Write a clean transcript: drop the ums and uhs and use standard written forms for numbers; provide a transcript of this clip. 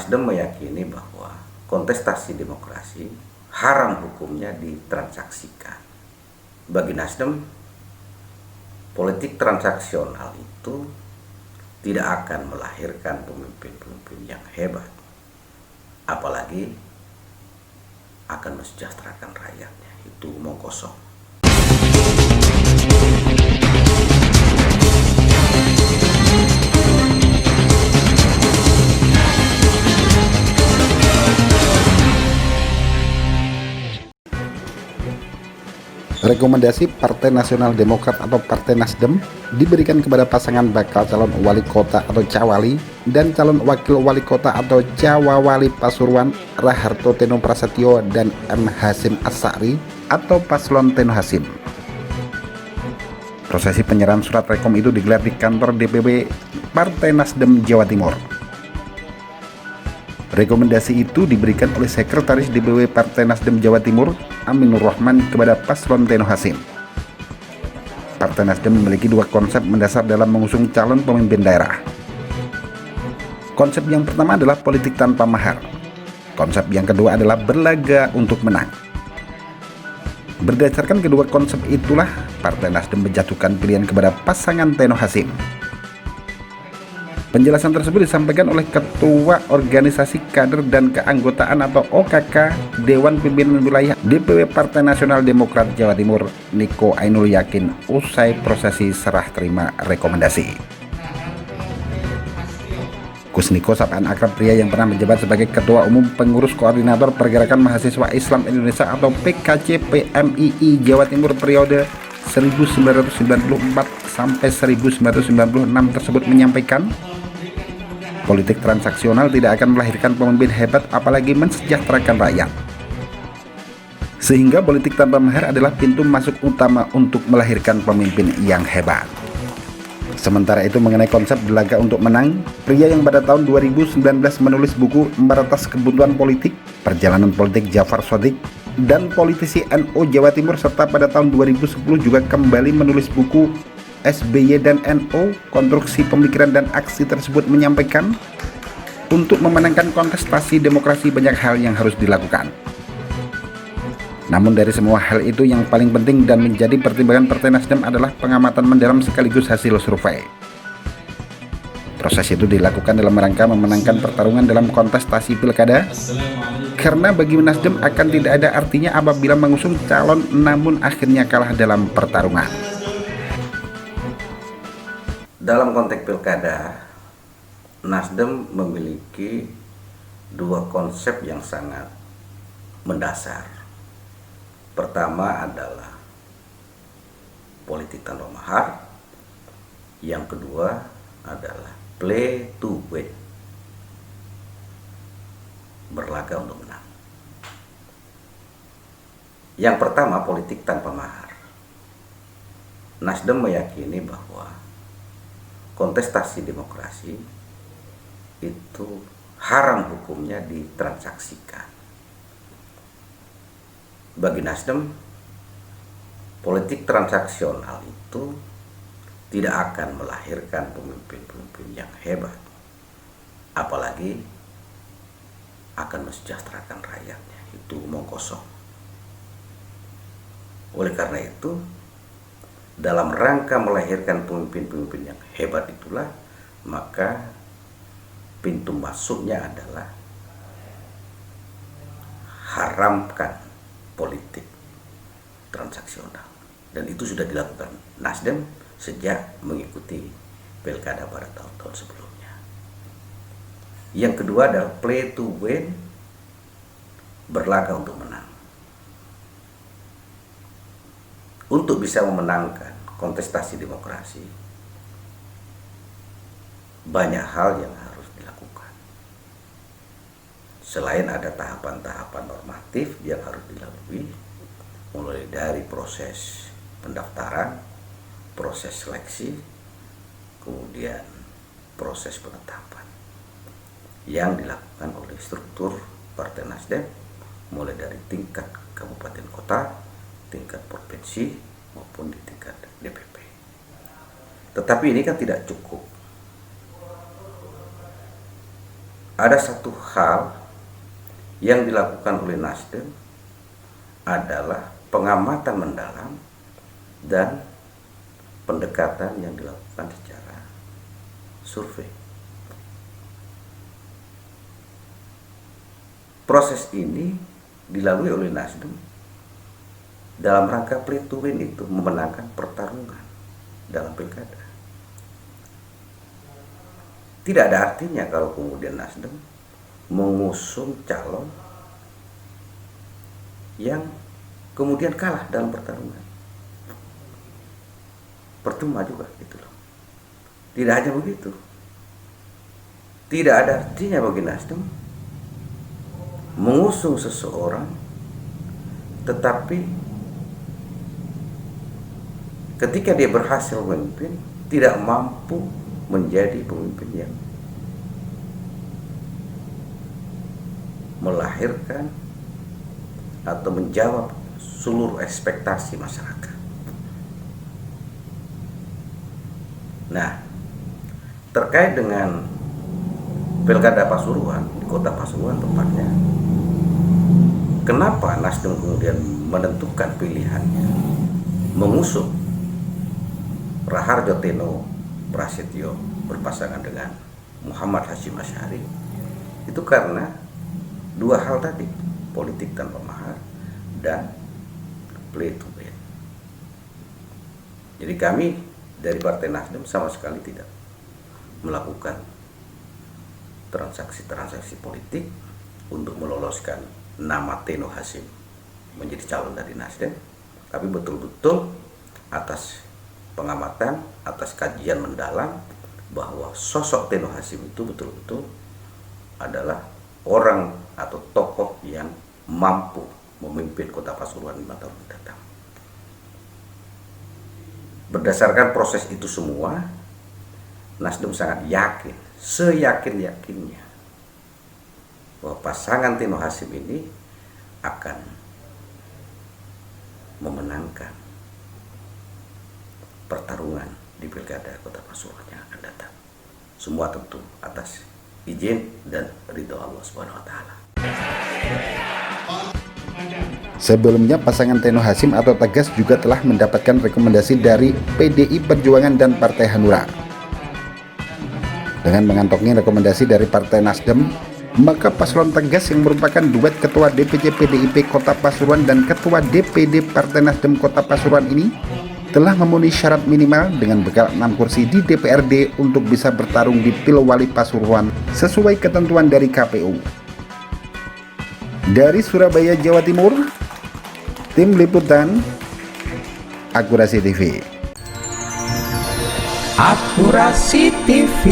Nasdem meyakini bahwa kontestasi demokrasi haram hukumnya ditransaksikan. Bagi Nasdem, politik transaksional itu tidak akan melahirkan pemimpin-pemimpin yang hebat, apalagi akan mensejahterakan rakyatnya. Itu omong kosong. Rekomendasi Partai Nasional Demokrat atau Partai Nasdem diberikan kepada pasangan bakal calon wali kota atau cawali dan calon wakil wali kota atau cawawali Pasuruan Raharto Teno Prasetyo dan M. Hasim As-Sa'ri atau Paslon Teno Hasim. Prosesi penyerahan surat rekom itu digelar di kantor DPP Partai Nasdem Jawa Timur. Rekomendasi itu diberikan oleh Sekretaris DPW Partai Nasdem Jawa Timur, Aminur Rahman, kepada Paslon Teno Hasim. Partai Nasdem memiliki dua konsep mendasar dalam mengusung calon pemimpin daerah. Konsep yang pertama adalah politik tanpa mahar. Konsep yang kedua adalah berlaga untuk menang. Berdasarkan kedua konsep itulah, Partai Nasdem menjatuhkan pilihan kepada pasangan Teno Hasim. Penjelasan tersebut disampaikan oleh Ketua Organisasi Kader dan Keanggotaan atau OKK Dewan Pimpinan Wilayah DPW Partai Nasional Demokrat Jawa Timur, Niko Ainul Yakin, usai prosesi serah terima rekomendasi. Gus Niko, sapaan akrab pria yang pernah menjabat sebagai Ketua Umum Pengurus Koordinator Pergerakan Mahasiswa Islam Indonesia atau PKC PMII Jawa Timur periode 1994 sampai 1996 tersebut menyampaikan, politik transaksional tidak akan melahirkan pemimpin hebat apalagi mensejahterakan rakyat. Sehingga politik tanpa mahar adalah pintu masuk utama untuk melahirkan pemimpin yang hebat. Sementara itu mengenai konsep berlaga untuk menang, pria yang pada tahun 2019 menulis buku Meratas Kebutuhan Politik, Perjalanan Politik Jafar Shadiq, dan politisi NU Jawa Timur, serta pada tahun 2010 juga kembali menulis buku SBY dan NU, Konstruksi Pemikiran dan Aksi tersebut menyampaikan, untuk memenangkan kontestasi demokrasi banyak hal yang harus dilakukan. Namun dari semua hal itu yang paling penting dan menjadi pertimbangan Partai Nasdem adalah pengamatan mendalam sekaligus hasil survei. Proses itu dilakukan dalam rangka memenangkan pertarungan dalam kontestasi pilkada, karena bagi Nasdem akan tidak ada artinya apabila mengusung calon namun akhirnya kalah dalam pertarungan. Dalam konteks pilkada, Nasdem memiliki dua konsep yang sangat mendasar. Pertama adalah politik tanpa mahar, yang kedua adalah play to win, berlaga untuk menang. Yang pertama, politik tanpa mahar. Nasdem meyakini bahwa kontestasi demokrasi itu haram hukumnya ditransaksikan. Bagi Nasdem, politik transaksional itu tidak akan melahirkan pemimpin-pemimpin yang hebat, apalagi akan mensejahterakan rakyatnya. Itu omong kosong. Oleh karena itu, dalam rangka melahirkan pemimpin-pemimpin yang hebat itulah, maka pintu masuknya adalah haramkan politik transaksional. Dan itu sudah dilakukan Nasdem sejak mengikuti pilkada pada tahun-tahun sebelumnya. Yang kedua adalah play to win, berlaga untuk menang. Untuk bisa memenangkan kontestasi demokrasi, banyak hal yang harus dilakukan. Selain ada tahapan-tahapan normatif yang harus dilalui, mulai dari proses pendaftaran, proses seleksi, kemudian proses penetapan yang dilakukan oleh struktur Partai Nasdem, mulai dari tingkat kabupaten kota, tingkat provinsi, maupun di tingkat DPP. Tetapi ini kan tidak cukup. ada satu hal yang dilakukan oleh Nasdem adalah pengamatan mendalam dan pendekatan yang dilakukan secara survei. Proses ini dilalui oleh Nasdem dalam rangka play to win, itu memenangkan pertarungan dalam pilkada. Tidak ada artinya kalau kemudian Nasdem mengusung calon yang kemudian kalah dalam pertarungan. Percuma juga gitu loh. Tidak hanya begitu, tidak ada artinya bagi Nasdem mengusung seseorang tetapi ketika dia berhasil memimpin tidak mampu menjadi pemimpin yang melahirkan atau menjawab seluruh ekspektasi masyarakat. Nah, terkait dengan Pilkada Pasuruan, di kota Pasuruan tepatnya, kenapa Nasdem kemudian menentukan pilihannya mengusung Raharjo Teno Prasetyo berpasangan dengan Muhammad Hasyim Asy'ari? Itu karena dua hal tadi, politik tanpa mahar dan play to win. Jadi kami dari Partai Nasdem sama sekali tidak melakukan transaksi-transaksi politik untuk meloloskan nama Teno Hasyim menjadi calon dari Nasdem, tapi betul-betul atas pengamatan, atas kajian mendalam bahwa sosok Teno Hasyim itu betul-betul adalah orang atau tokoh yang mampu memimpin kota Pasuruan 5 tahun mendatang. Berdasarkan proses itu semua, Nasdem sangat yakin, seyakin-yakinnya, bahwa pasangan Teno Hasyim ini akan memenangkan pertarungan di pilkada kota Pasuruan yang akan datang. Semua tentu atas izin dan ridho Allah Subhanahu wa Ta'ala. Sebelumnya pasangan Teno Hasyim atau Tegas juga telah mendapatkan rekomendasi dari PDI Perjuangan dan Partai Hanura. Dengan mengantongi rekomendasi dari Partai Nasdem, maka paslon Tegas yang merupakan duet Ketua DPC PDIP Kota Pasuruan dan Ketua DPD Partai Nasdem Kota Pasuruan ini telah memenuhi syarat minimal dengan bekal 6 kursi di DPRD untuk bisa bertarung di Pilwali Pasuruan sesuai ketentuan dari KPU. Dari Surabaya, Jawa Timur, Tim Liputan Akurasi TV. Akurasi TV.